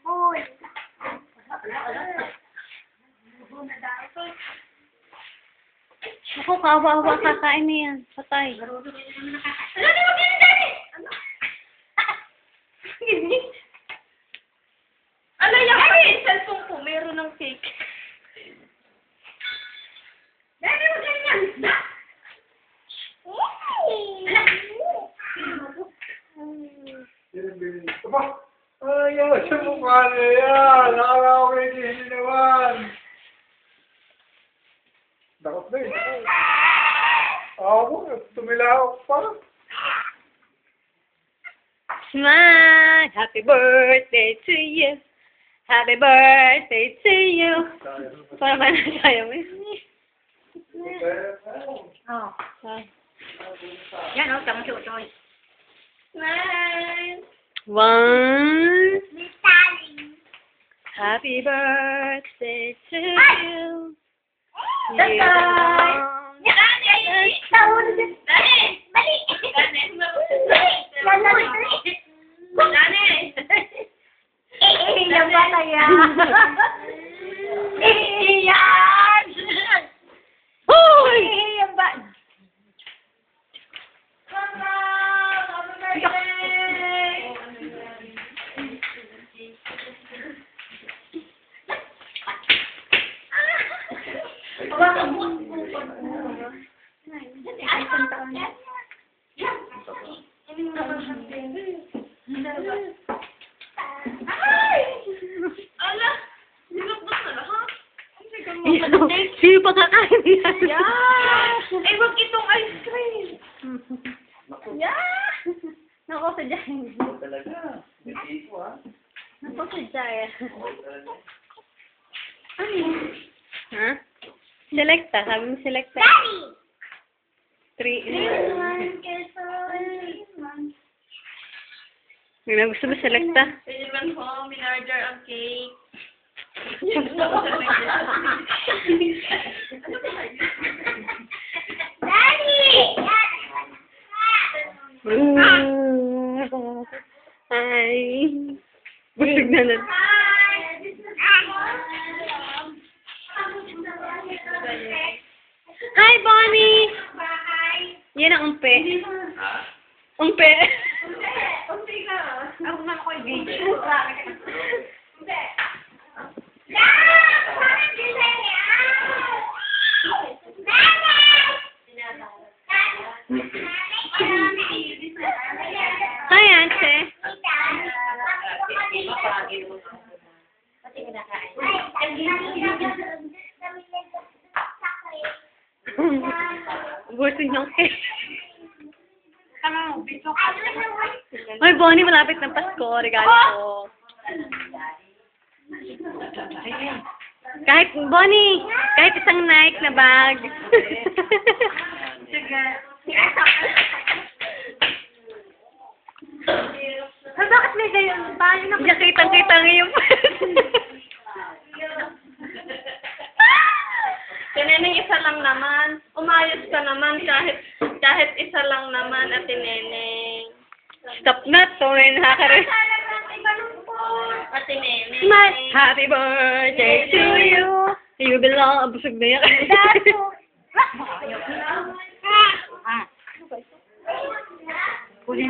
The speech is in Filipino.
Uy. Ako, kawa-awa kakain na yan. Patay. Ano, di mo ginigani? Ano? Ano yung cellphone ko? Meron ng fake. Dali mo ganyan. Aba, ayaw sa mukha niya yan. Nakakawin din naman. Dakot na eh. Ako, tumilaw pa. Smile! Happy birthday to you! Happy birthday to you! Para ba na tayo? Oh. Ah. Yan, oh, tama siya, Choy. Smile. 1. Mitali. Happy birthday to you! Dali! Dali! Dali! Dali! Yung bata yan. Iyan! Hoy! Yung bata. Mama! Happy birthday! Hawakan mo. Ala! Nilabas na lahat. Sino pa kakain yan? Yan! Eh, wag itong ice cream. Yan! Nako, sadya. Talaga. May tiko ha. Nako, sadya. Ano yun? Ha? Selecta. Sabi mo selecta. Daddy! 3. May gusto mo selecta? Pwede man po, minarger ang cake. Daddy! Hi. Busog na lang. Hi, Bonnie! Yan ang umpe. Umpe. Unti ka. Ako nga ako i-video. Unti. Hi, Ante. Busog ng cake. Hoy, Bonnie, malapit ng Pasko. Regalo ko. Kahit, Bonnie, kahit isang Nike na bag. Sige. Ay, bakit may gayon? Paano na? Hindi kitang-kita ngayon. Neneng, isa lang naman. Umayos ka naman kahit isa lang naman, Ate Neneng. Stop na to. Nakakaroon. Ate Neneng. Smile. Happy birthday to you. You belong. Busog na yan.